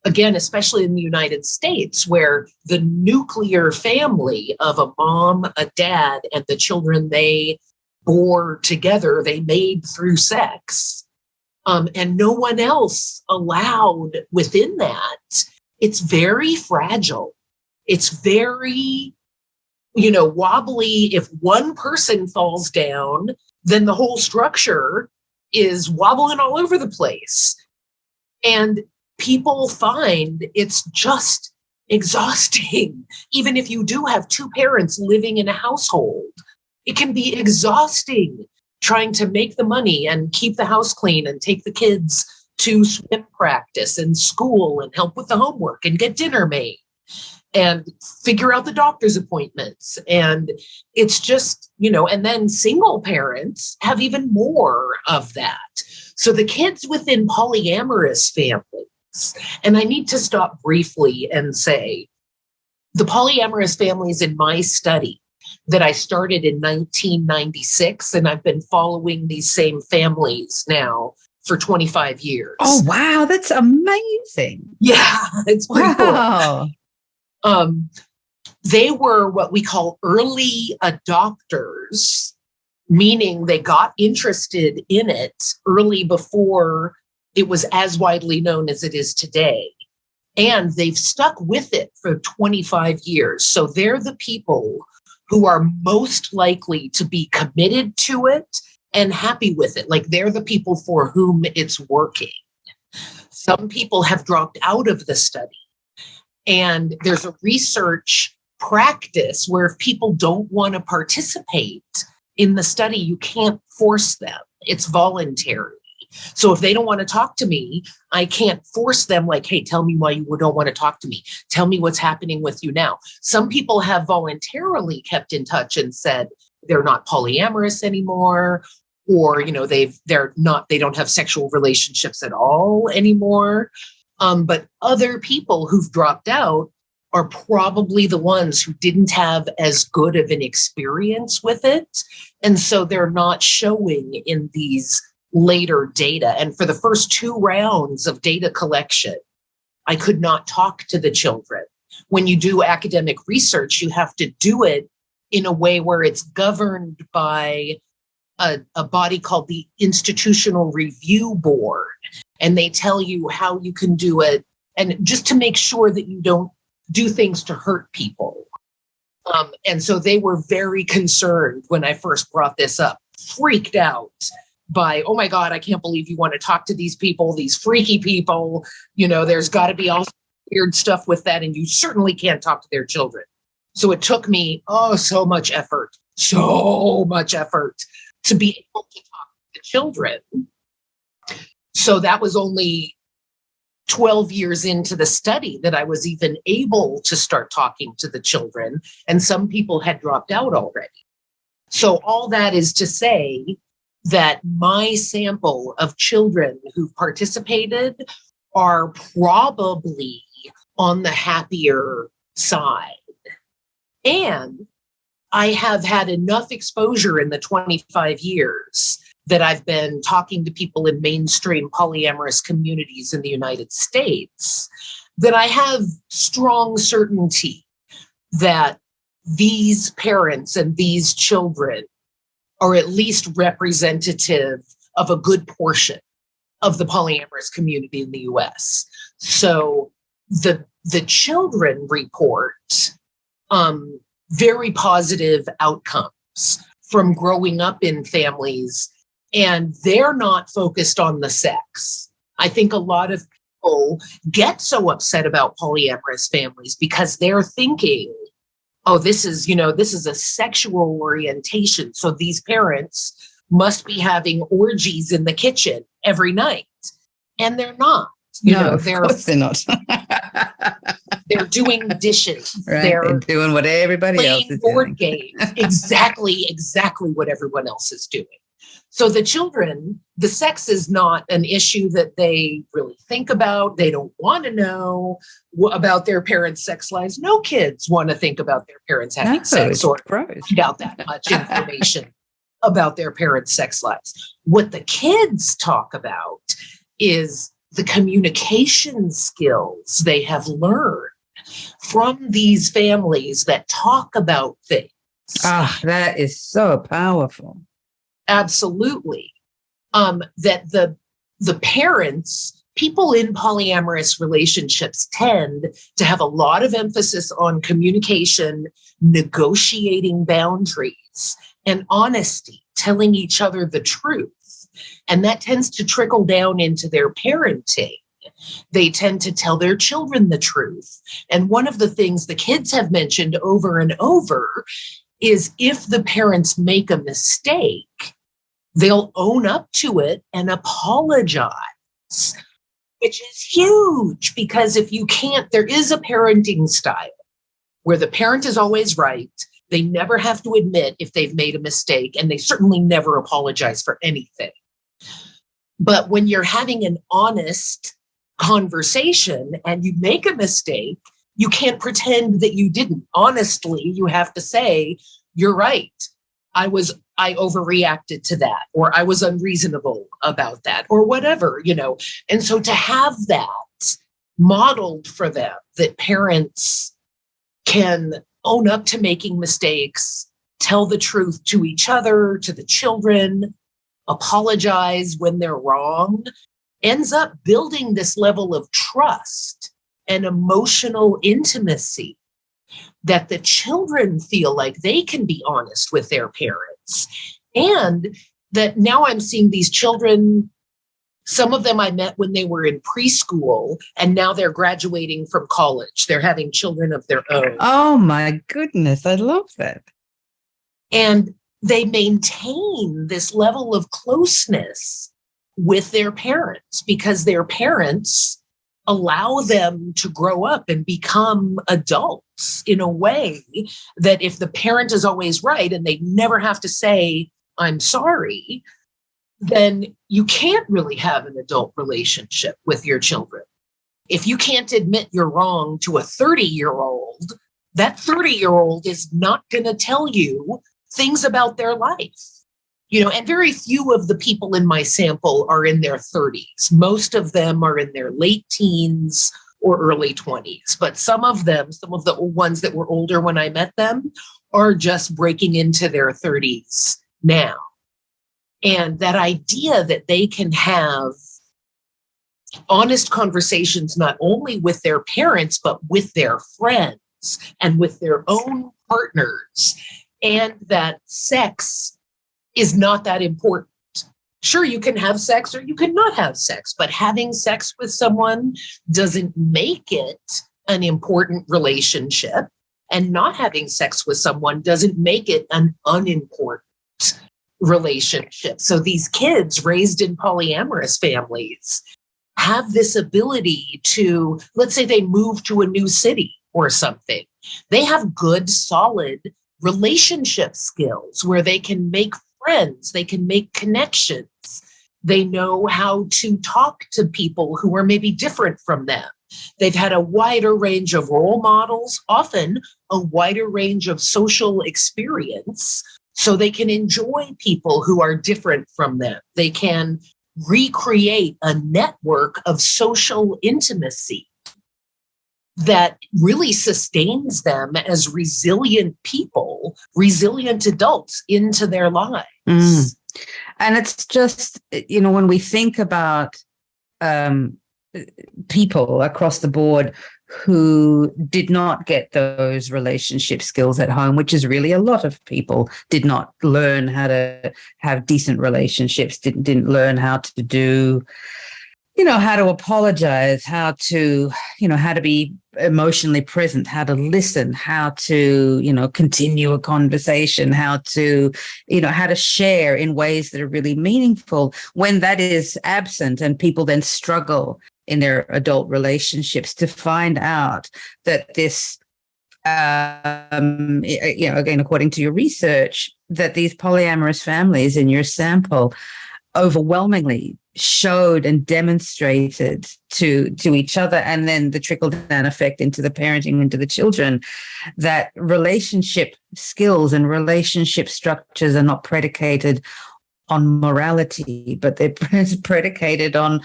again, especially in the United States, where the nuclear family of a mom, a dad, and the children they bore together, they made through sex, and no one else allowed within that, it's very fragile. It's very, wobbly. If one person falls down, then the whole structure is wobbling all over the place. And people find it's just exhausting. Even if you do have two parents living in a household, it can be exhausting trying to make the money and keep the house clean and take the kids to swim practice and school and help with the homework and get dinner made and figure out the doctor's appointments. And it's just, and then single parents have even more of that. So the kids within polyamorous families, and I need to stop briefly and say, the polyamorous families in my study that I started in 1996, and I've been following these same families now for 25 years. Oh, wow. That's amazing. Yeah, it's pretty cool. They were what we call early adopters, meaning they got interested in it early before it was as widely known as it is today. And they've stuck with it for 25 years. So they're the people who are most likely to be committed to it and happy with it. Like they're the people for whom it's working. Some people have dropped out of the study. And there's a research practice where if people don't want to participate in the study, you can't force them. It's voluntary. So if they don't want to talk to me, I can't force them like, hey, tell me why you don't want to talk to me. Tell me what's happening with you now. Some people have voluntarily kept in touch and said they're not polyamorous anymore, or, they don't have sexual relationships at all anymore. But other people who've dropped out are probably the ones who didn't have as good of an experience with it. And so they're not showing in these later data. And for the first 2 rounds of data collection, I could not talk to the children. When you do academic research, you have to do it in a way where it's governed by a body called the Institutional Review Board, and they tell you how you can do it, and just to make sure that you don't do things to hurt people. And so they were very concerned when I first brought this up, freaked out by, oh my God, I can't believe you want to talk to these people, these freaky people. There's got to be all weird stuff with that, and you certainly can't talk to their children. So it took me, so much effort to be able to talk to the children. So that was only 12 years into the study that I was even able to start talking to the children, and some people had dropped out already. So all that is to say that my sample of children who've participated are probably on the happier side. And I have had enough exposure in the 25 years that I've been talking to people in mainstream polyamorous communities in the United States that I have strong certainty that these parents and these children are at least representative of a good portion of the polyamorous community in the US. So the children report very positive outcomes from growing up in families, and they're not focused on the sex. I think a lot of people get so upset about polyamorous families because they're thinking, this is a sexual orientation. So these parents must be having orgies in the kitchen every night. And they're not. Of course they're not. They're doing dishes. Right. They're doing what everybody else is doing. Board games. Exactly what everyone else is doing. So the children, the sex is not an issue that they really think about. They don't want to know about their parents' sex lives. No kids want to think about their parents having sex or find out that much information about their parents' sex lives. What the kids talk about is the communication skills they have learned from these families that talk about things. That is so powerful. Absolutely. That the parents, people in polyamorous relationships tend to have a lot of emphasis on communication, negotiating boundaries, and honesty, telling each other the truth. And that tends to trickle down into their parenting. They tend to tell their children the truth. And one of the things the kids have mentioned over and over is if the parents make a mistake, they'll own up to it and apologize, which is huge, because if you can't, there is a parenting style where the parent is always right. They never have to admit if they've made a mistake, and they certainly never apologize for anything. But when you're having an honest conversation and you make a mistake, you can't pretend that you didn't. Honestly, you have to say, you're right. I overreacted to that, or I was unreasonable about that, or whatever, And so to have that modeled for them, that parents can own up to making mistakes, tell the truth to each other, to the children, apologize when they're wrong, ends up building this level of trust and emotional intimacy that the children feel like they can be honest with their parents. And that now I'm seeing these children, some of them I met when they were in preschool, and now they're graduating from college. They're having children of their own. Oh my goodness, I love that. And they maintain this level of closeness with their parents because their parents allow them to grow up and become adults in a way that if the parent is always right and they never have to say, I'm sorry, then you can't really have an adult relationship with your children. If you can't admit you're wrong to a 30-year-old, that 30-year-old is not going to tell you things about their life. And very few of the people in my sample are in their 30s. Most of them are in their late teens or early 20s. But some of the ones that were older when I met them, are just breaking into their 30s now. And that idea that they can have honest conversations, not only with their parents, but with their friends and with their own partners, and that sex is not that important. Sure, you can have sex or you can not have sex, but having sex with someone doesn't make it an important relationship, and not having sex with someone doesn't make it an unimportant relationship. So these kids raised in polyamorous families have this ability to, let's say they move to a new city or something. They have good, solid relationship skills where they can make friends, they can make connections. They know how to talk to people who are maybe different from them. They've had a wider range of role models, often a wider range of social experience, so they can enjoy people who are different from them. They can recreate a network of social intimacy that really sustains them as resilient people, resilient adults into their lives. Mm. And it's just, when we think about people across the board who did not get those relationship skills at home, which is really a lot of people did not learn how to have decent relationships, didn't learn how to do, how to apologize, how to be emotionally present, how to listen, how to, continue a conversation, how to share in ways that are really meaningful. When that is absent and people then struggle in their adult relationships to find out that this, again, according to your research, that these polyamorous families in your sample overwhelmingly showed and demonstrated to each other, and then the trickle-down effect into the parenting, into the children, that relationship skills and relationship structures are not predicated on morality, but they're predicated on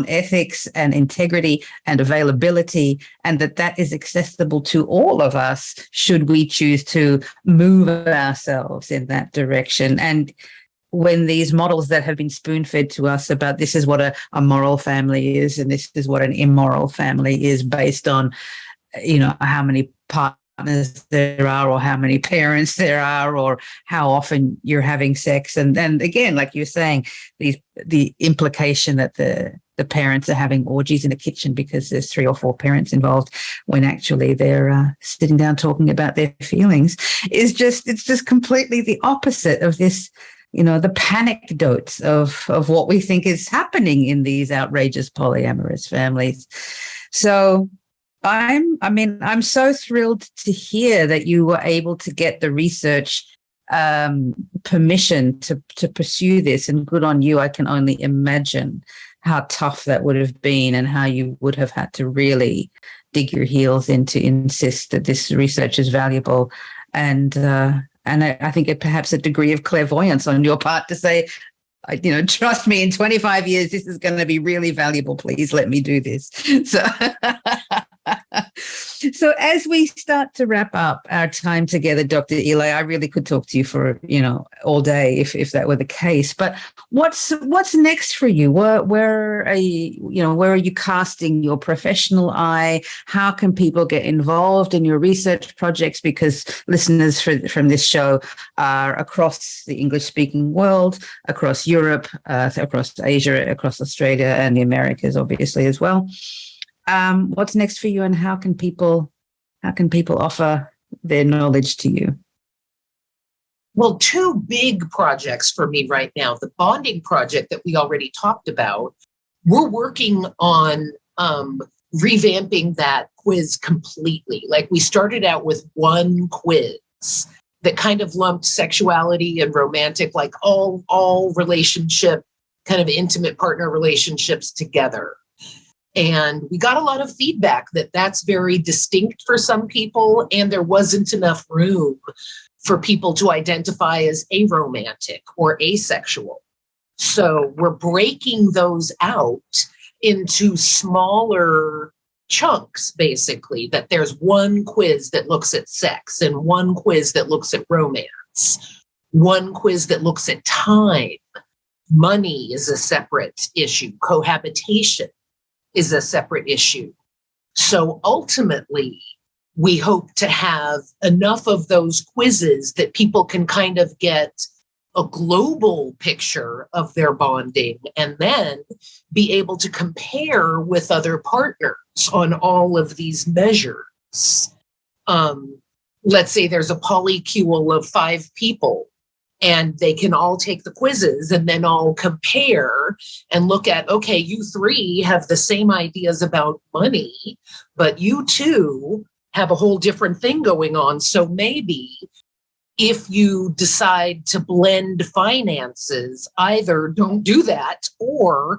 ethics and integrity and availability, and that is accessible to all of us should we choose to move ourselves in that direction. And when these models that have been spoon-fed to us about this is what a moral family is and this is what an immoral family is based on, how many partners there are or how many parents there are or how often you're having sex. And then again, like you're saying, the implication that the parents are having orgies in the kitchen because there's 3 or 4 parents involved when actually they're sitting down talking about their feelings it's just completely the opposite of this, the panecdotes of what we think is happening in these outrageous polyamorous families. So I'm so thrilled to hear that you were able to get the research permission to pursue this, and good on you. I can only imagine how tough that would have been and how you would have had to really dig your heels in to insist that this research is valuable. And I think it perhaps a degree of clairvoyance on your part to say, trust me, in 25 years, this is going to be really valuable. Please let me do this. So as we start to wrap up our time together, Dr. Eli, I really could talk to you for, all day if that were the case. But what's next for you? Where are you casting your professional eye? How can people get involved in your research projects? Because listeners from this show are across the English-speaking world, across Europe, across Asia, across Australia, and the Americas, obviously, as well. What's next for you, and how can people offer their knowledge to you? Well, 2 big projects for me right now. The bonding project that we already talked about, we're working on revamping that quiz completely. Like, we started out with 1 quiz that kind of lumped sexuality and romantic, like all relationship, kind of intimate partner relationships together. And we got a lot of feedback that that's very distinct for some people, and there wasn't enough room for people to identify as aromantic or asexual. So we're breaking those out into smaller chunks, basically, that there's 1 quiz that looks at sex and 1 quiz that looks at romance, 1 quiz that looks at time, Money is a separate issue. Cohabitation is a separate issue. So ultimately, we hope to have enough of those quizzes that people can kind of get a global picture of their bonding and then be able to compare with other partners on all of these measures. Let's say there's a polycule of 5 people and they can all take the quizzes and then all compare and look at, okay, you 3 have the same ideas about money, but you 2 have a whole different thing going on. So maybe if you decide to blend finances, either don't do that or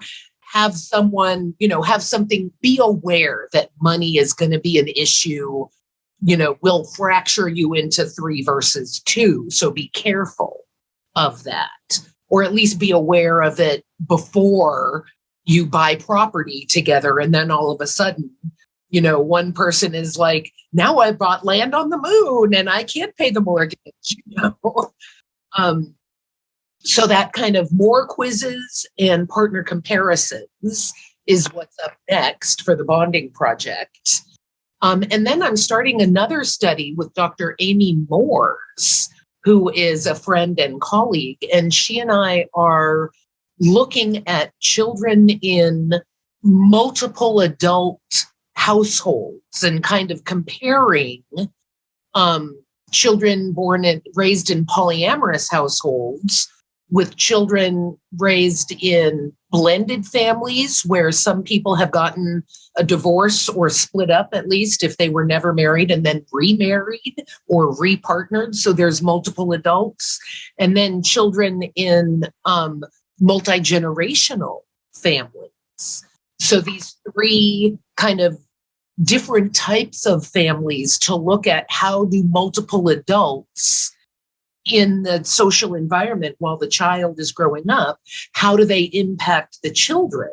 have someone, have something, be aware that money is going to be an issue, will fracture you into 3 versus 2. So be careful of that, or at least be aware of it before you buy property together. And then all of a sudden, one person is like, now I bought land on the moon and I can't pay the mortgage, So that kind of more quizzes and partner comparisons is what's up next for the bonding project. And then I'm starting another study with Dr. Amy Moores, who is a friend and colleague, and she and I are looking at children in multiple adult households and kind of comparing children born and raised in polyamorous households with children raised in blended families where some people have gotten a divorce or split up, at least if they were never married, and then remarried or repartnered. So there's multiple adults. And then children in multi-generational families. So these 3 kind of different types of families to look at how do multiple adults in the social environment while the child is growing up, how do they impact the children?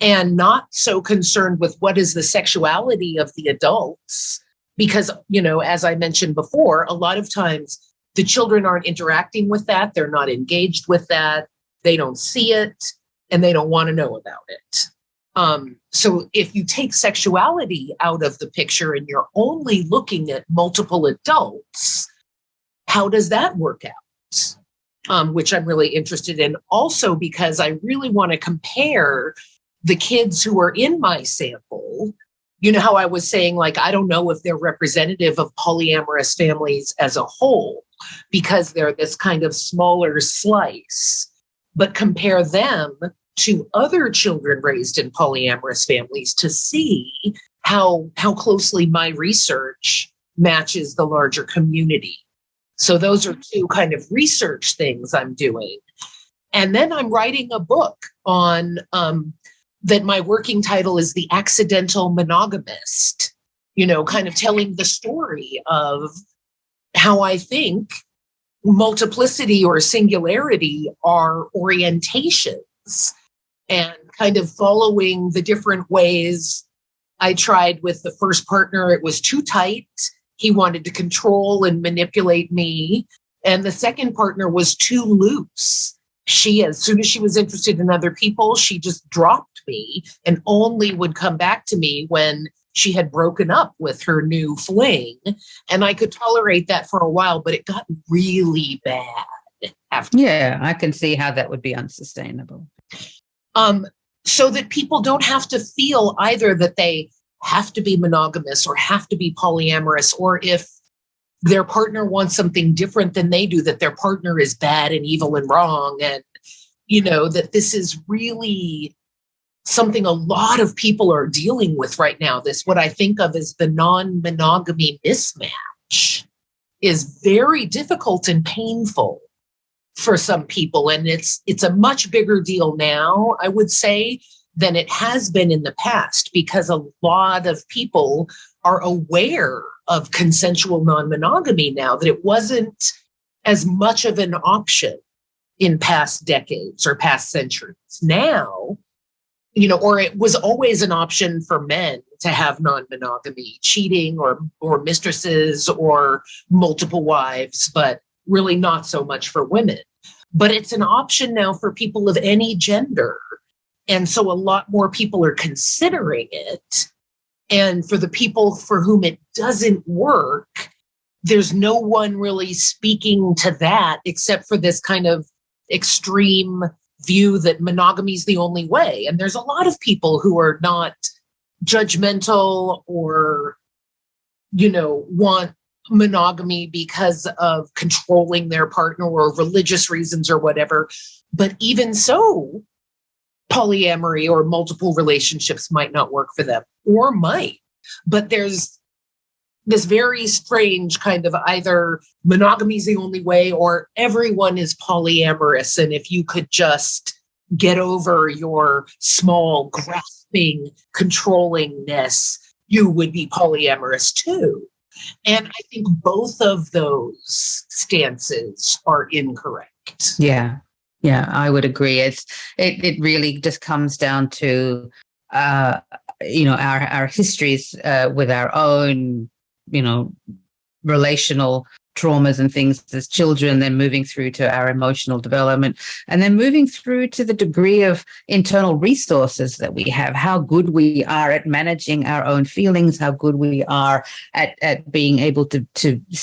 And not so concerned with what is the sexuality of the adults, because, as I mentioned before, a lot of times the children aren't interacting with that. They're not engaged with that. They don't see it and they don't want to know about it. So if you take sexuality out of the picture and you're only looking at multiple adults, how does that work out? Which I'm really interested in also because I really want to compare the kids who are in my sample. You know how I was saying, like, I don't know if they're representative of polyamorous families as a whole because they're this kind of smaller slice, but compare them to other children raised in polyamorous families to see how closely my research matches the larger community. So those are 2 kind of research things I'm doing. And then I'm writing a book on that my working title is The Accidental Monogamist, kind of telling the story of how I think multiplicity or singularity are orientations and kind of following the different ways. I tried with the first partner, it was too tight. He wanted to control and manipulate me. And the second partner was too loose. As soon as she was interested in other people, she just dropped me and only would come back to me when she had broken up with her new fling. And I could tolerate that for a while, but it got really bad after. Yeah, I can see how that would be unsustainable. So that people don't have to feel either that they have to be monogamous or have to be polyamorous, or if their partner wants something different than they do, that their partner is bad and evil and wrong. And, that this is really something a lot of people are dealing with right now. This, what I think of as the non-monogamy mismatch, is very difficult and painful for some people. And it's a much bigger deal now, I would say, than it has been in the past, because a lot of people are aware of consensual non-monogamy now, that it wasn't as much of an option in past decades or past centuries. Now, or it was always an option for men to have non-monogamy, cheating or mistresses or multiple wives, but really not so much for women. but it's an option now for people of any gender. And so a lot more people are considering it. And for the people for whom it doesn't work, there's no one really speaking to that except for this kind of extreme view that monogamy is the only way. And there's a lot of people who are not judgmental or, want monogamy because of controlling their partner or religious reasons or whatever. But even so, polyamory or multiple relationships might not work for them, or might. But there's this very strange kind of either monogamy is the only way or everyone is polyamorous. And if you could just get over your small, grasping, controllingness, you would be polyamorous too. And I think both of those stances are incorrect. Yeah, I would agree. It really just comes down to our histories with our own relational traumas and things as children, then moving through to our emotional development, and then moving through to the degree of internal resources that we have, how good we are at managing our own feelings, how good we are at being able to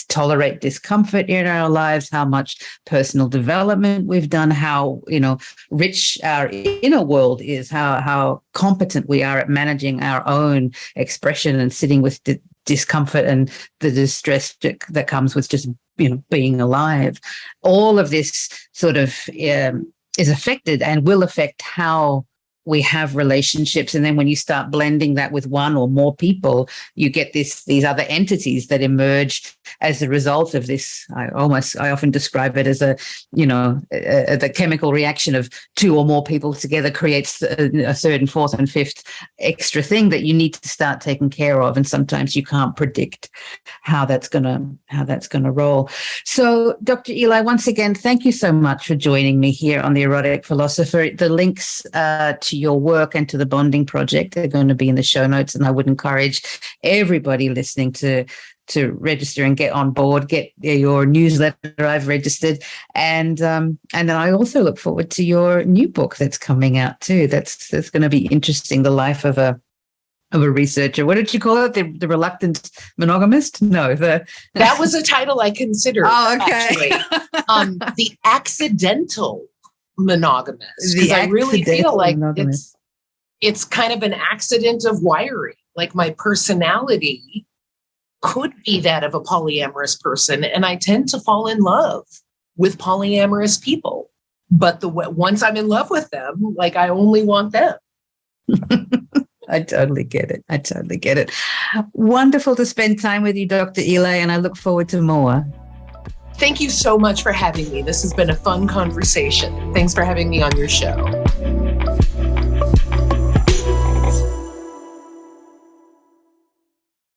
tolerate discomfort in our lives, how much personal development we've done, how rich our inner world is, how competent we are at managing our own expression and sitting with discomfort and the distress that comes with just being alive. All of this sort of is affected and will affect how we have relationships. And then when you start blending that with one or more people, you get these other entities that emerge as a result of this. I often describe it as the chemical reaction of two or more people together creates a third and fourth and fifth extra thing that you need to start taking care of. And sometimes you can't predict how that's gonna roll. So, Dr. Eli, once again, thank you so much for joining me here on the Erotic Philosopher. The links to your work and to the bonding project are going to be in the show notes, and I would encourage everybody listening to register and get on board, get your newsletter. I've registered, and then I also look forward to your new book that's coming out too. That's going to be interesting. The life of a researcher. What did you call it? The reluctant monogamist? No, that was a title I considered. Oh, okay. Actually, the accidental monogamous, because I really feel like it's kind of an accident of wiring. Like my personality could be that of a polyamorous person, and I tend to fall in love with polyamorous people. But once I'm in love with them, like I only want them. I totally get it. Wonderful to spend time with you, Dr. Eli, and I look forward to more. Thank you so much for having me. This has been a fun conversation. Thanks for having me on your show.